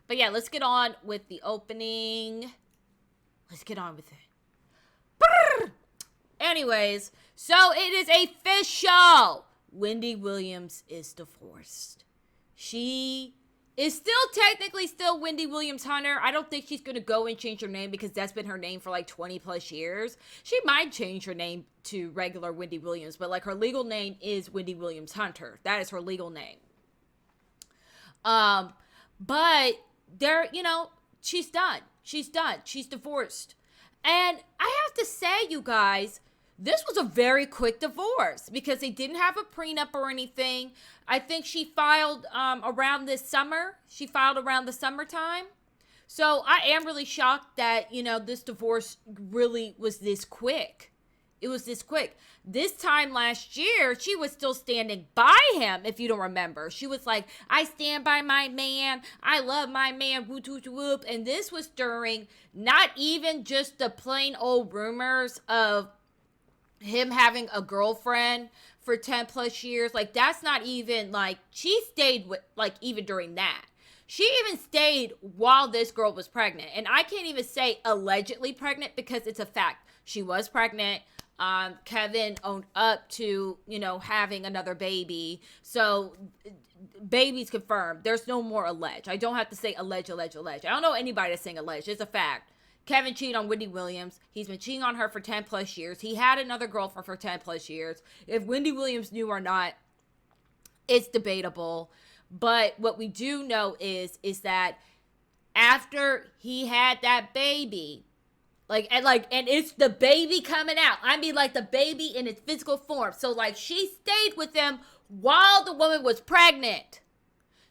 But yeah, let's get on with the opening. Let's get on with it. Brrr! Anyways, so it is official. Wendy Williams is divorced. She is still technically still Wendy Williams Hunter. I don't think she's going to go and change her name because that's been her name for like 20 plus years. She might change her name to regular Wendy Williams, but like her legal name is Wendy Williams Hunter. That is her legal name. But there, she's done. She's done. She's divorced. And I have to say, you guys, this was a very quick divorce because they didn't have a prenup or anything. I think she filed around this summer. She filed around the summertime. So I am really shocked that, this divorce really was this quick. It was this quick. This time last year, she was still standing by him, if you don't remember. She was like, I stand by my man. I love my man. Whoop, whoop, whoop. And this was during not even just the plain old rumors of him having a girlfriend for 10 plus years. Like, that's not even, like, she stayed with, like, even during that. She even stayed while this girl was pregnant. And I can't even say allegedly pregnant because it's a fact. She was pregnant. Kevin owned up to, having another baby. So, baby's confirmed. There's no more alleged. I don't have to say alleged. I don't know anybody that's saying alleged. It's a fact. Kevin cheated on Wendy Williams. He's been cheating on her for 10 plus years. He had another girlfriend for 10 plus years. If Wendy Williams knew or not, it's debatable. But what we do know is that after he had that baby, and it's the baby coming out. I mean, like the baby in its physical form. So like she stayed with him while the woman was pregnant.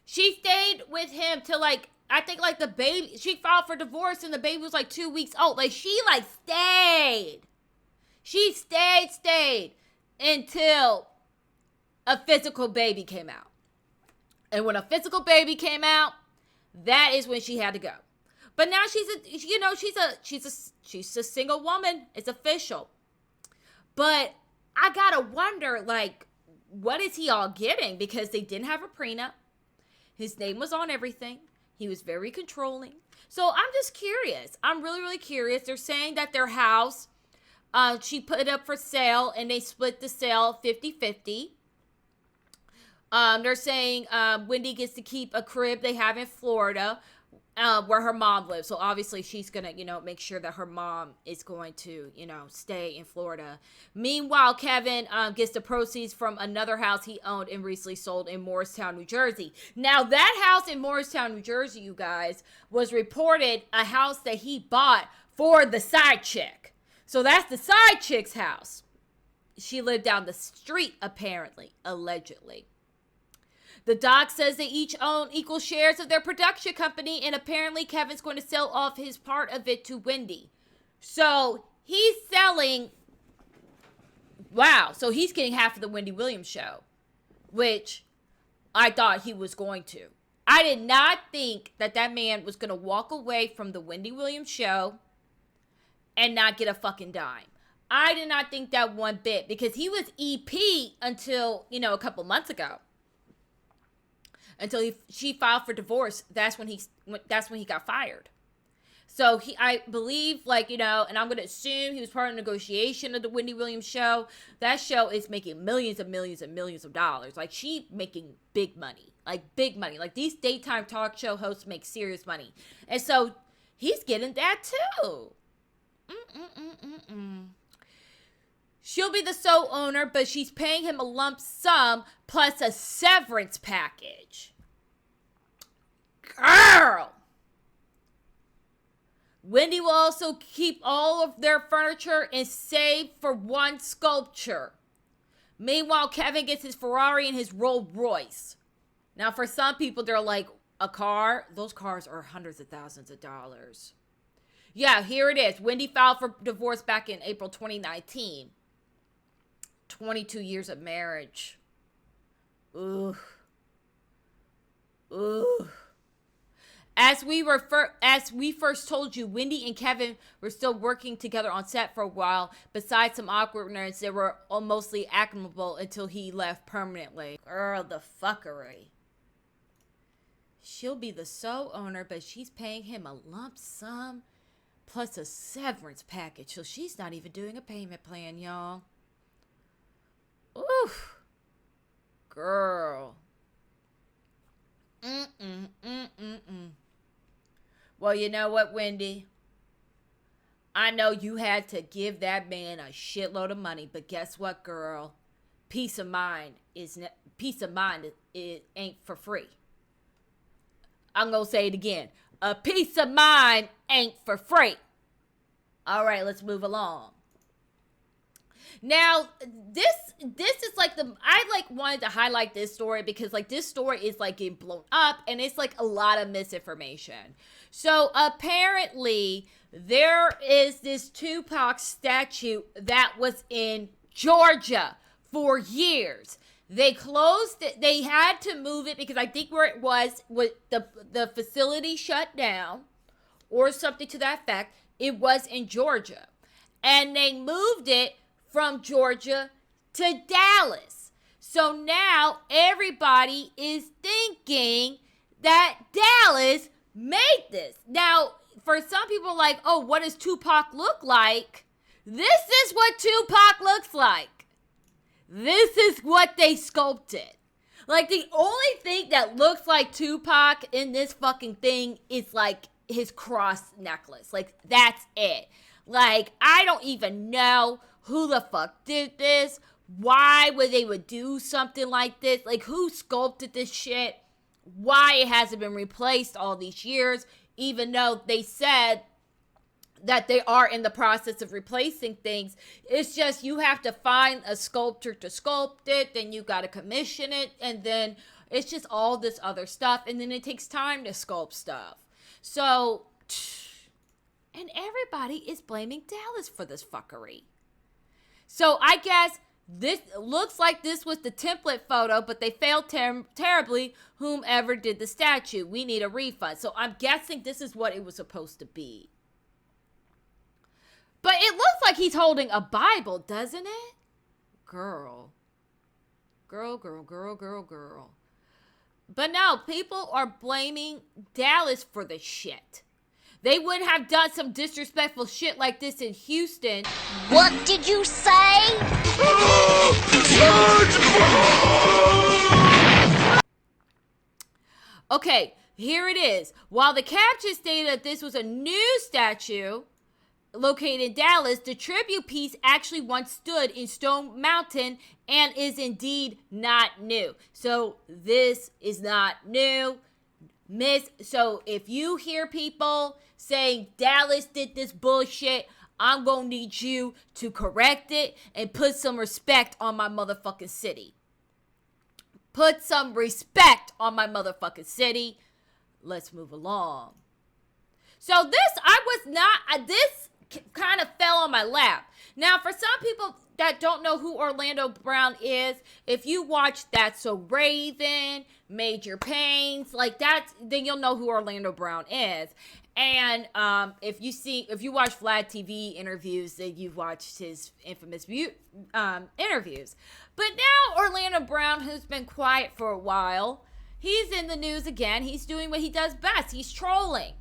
She stayed with him till I think the baby, she filed for divorce and the baby was 2 weeks old. Like she stayed. She stayed until a physical baby came out. And when a physical baby came out, that is when she had to go. But now she's a single woman. It's official. But I gotta wonder, what is he all getting? Because they didn't have a prenup. His name was on everything. He was very controlling. So I'm just curious. I'm really, really curious. They're saying that their house, she put it up for sale and they split the sale 50-50. They're saying Wendy gets to keep a crib they have in Florida where her mom lives. So obviously she's going to, make sure that her mom is going to, stay in Florida. Meanwhile, Kevin gets the proceeds from another house he owned and recently sold in Morristown, New Jersey. Now, that house in Morristown, New Jersey, you guys, was reported a house that he bought for the side chick. So that's the side chick's house. She lived down the street, apparently, allegedly. The doc says they each own equal shares of their production company, and apparently Kevin's going to sell off his part of it to Wendy. So he's selling, so he's getting half of the Wendy Williams show, which I thought he was going to. I did not think that man was going to walk away from the Wendy Williams show and not get a fucking dime. I did not think that one bit because he was EP until, a couple months ago. Until she filed for divorce, that's when he got fired. So I believe, and I'm going to assume he was part of the negotiation of the Wendy Williams show. That show is making millions and millions and millions of dollars. She making big money. Big money. These daytime talk show hosts make serious money. And so he's getting that too. She'll be the sole owner, but she's paying him a lump sum plus a severance package. Girl! Wendy will also keep all of their furniture and save for one sculpture. Meanwhile, Kevin gets his Ferrari and his Rolls Royce. Now, for some people, they're like, a car? Those cars are hundreds of thousands of dollars. Yeah, here it is. Wendy filed for divorce back in April 2019. 22 years of marriage. Ugh. As we first told you, Wendy and Kevin were still working together on set for a while. Besides some awkwardness, they were mostly amicable until he left permanently. Girl, the fuckery. She'll be the sole owner, but she's paying him a lump sum plus a severance package. So she's not even doing a payment plan, y'all. Oof. Girl. Well, you know what, Wendy? I know you had to give that man a shitload of money, but guess what, girl? Peace of mind it ain't for free. I'm gonna say it again. A peace of mind ain't for free. All right, let's move along. Now, this is like I wanted to highlight this story because like this story is like getting blown up and it's like a lot of misinformation. So apparently there is this Tupac statue that was in Georgia for years. They closed it. They had to move it because I think where it was the facility shut down or something to that effect. It was in Georgia. And they moved it from Georgia to Dallas. So now everybody is thinking that Dallas made this. Now, for some people like, oh, what does Tupac look like? This is what Tupac looks like. This is what they sculpted. Like, the only thing that looks like Tupac in this fucking thing is like his cross necklace. Like, that's it. Like, I don't even know who the fuck did this. Why would they would do something like this? Like, who sculpted this shit? Why it hasn't been replaced all these years, even though they said that they are in the process of replacing things. It's just you have to find a sculptor to sculpt it, then you got to commission it, and then it's just all this other stuff, and then it takes time to sculpt stuff. So, and everybody is blaming Dallas for this fuckery. So I guess this looks like this was the template photo, but they failed terribly. Whomever did the statue, we need a refund. So I'm guessing this is what it was supposed to be. But it looks like he's holding a Bible, doesn't it? Girl. But no, people are blaming Dallas for the shit. They wouldn't have done some disrespectful shit like this in Houston. What did you say? Okay, here it is. While the caption stated that this was a new statue located in Dallas, the tribute piece actually once stood in Stone Mountain and is indeed not new. So this is not new. So if you hear people saying Dallas did this bullshit, I'm gonna need you to correct it and put some respect on my motherfucking city. Put some respect on my motherfucking city. Let's move along. So this kind of fell on my lap. Now, for some people that don't know who Orlando Brown is, if you watch That's So Raven, Major Pains, like that, then you'll know who Orlando Brown is. And if you watch Vlad TV interviews, then you've watched his infamous interviews. But now Orlando Brown, who's been quiet for a while, he's in the news again. He's doing what he does best. He's trolling.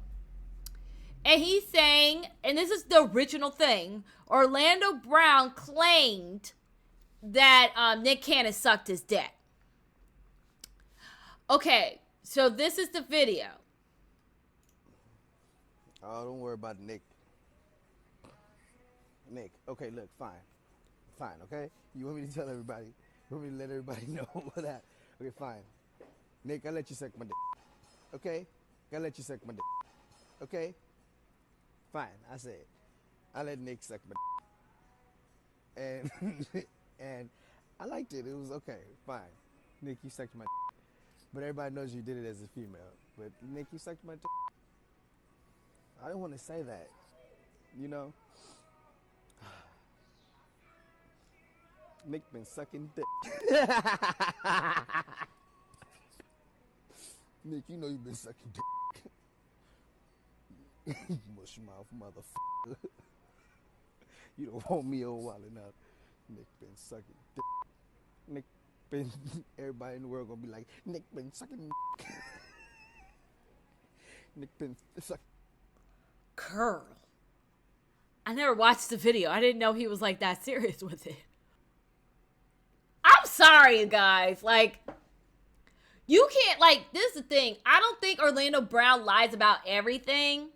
And he's saying, and this is the original thing, Orlando Brown claimed that Nick Cannon sucked his dick. Okay, so this is the video. Oh, don't worry about Nick. Nick, okay, look, fine, okay? You want me to tell everybody? You want me to let everybody know what that? Okay, fine. Nick, I let you suck my dick. Okay? I let you suck my dick. Okay? Fine, I said, I let Nick suck my dick. And I liked it. It was okay, fine. Nick, you sucked my dick. But everybody knows you did it as a female. But Nick, you sucked my dick. I didn't want to say that, you know. Nick been sucking dick. Nick, you know you been sucking dick. You mush mouth motherfucker. You don't want me old while enough. Nick been sucking dick. Nick been, everybody in the world gonna be like, Nick been sucking dick. Nick been suck. Girl. I never watched the video. I didn't know he was like that serious with it. I'm sorry, you guys. Like, you can't, like, this is the thing. I don't think Orlando Brown lies about everything.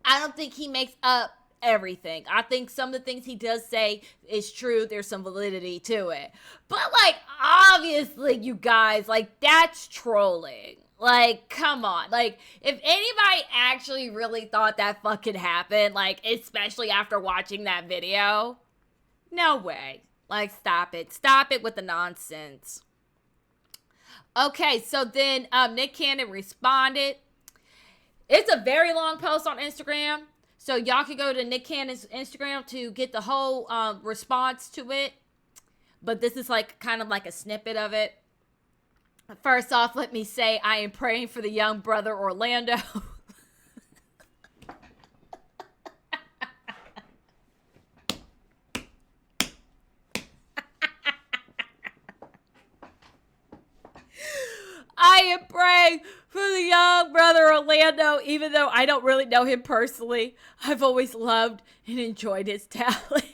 I don't think he makes up everything. I think some of the things he does say is true. There's some validity to it. But, like, obviously, you guys, like, that's trolling. Like, come on. Like, if anybody actually really thought that fucking happened, like, especially after watching that video, no way. Like, stop it. Stop it with the nonsense. Okay, so then Nick Cannon responded. It's a very long post on Instagram. So y'all can go to Nick Cannon's Instagram to get the whole response to it. But this is like kind of like a snippet of it. First off, let me say I am praying for the young brother Orlando. I am praying for the young brother Orlando, even though I don't really know him personally. I've always loved and enjoyed his talent.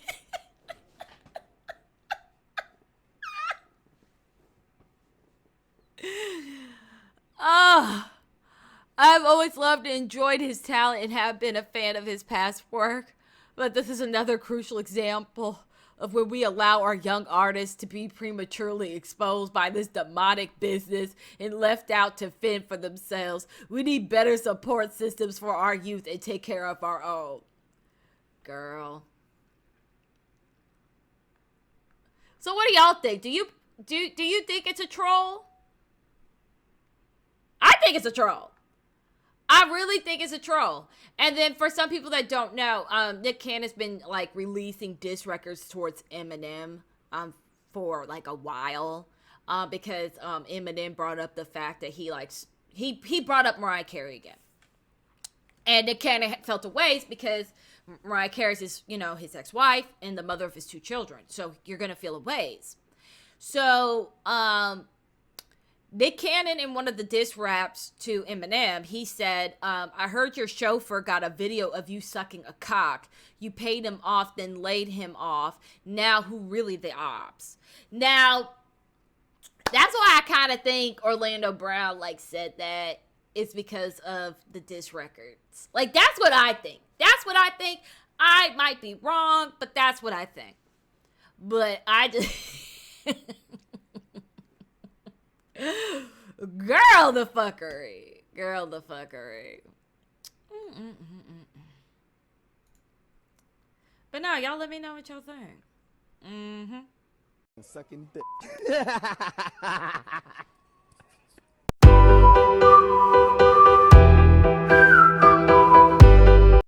I've always loved and enjoyed his talent and have been a fan of his past work. But this is another crucial example of when we allow our young artists to be prematurely exposed by this demonic business and left out to fend for themselves. We need better support systems for our youth and take care of our own. Girl. So what do y'all think? Do you think it's a troll? I think it's a troll. I really think it's a troll. And then for some people that don't know, Nick Cannon's been like releasing diss records towards Eminem for like a while because Eminem brought up the fact that he brought up Mariah Carey again. And Nick Cannon felt a ways because Mariah Carey's his ex-wife and the mother of his 2 children. So you're going to feel a ways. So Nick Cannon, in one of the diss raps to Eminem, he said, I heard your chauffeur got a video of you sucking a cock. You paid him off, then laid him off. Now who really the ops? Now, that's why I kind of think Orlando Brown, like, said that it's because of the diss records. Like, that's what I think. That's what I think. I might be wrong, but that's what I think. But I just... Girl, the fuckery. But no, y'all let me know what y'all think. Sucking dick.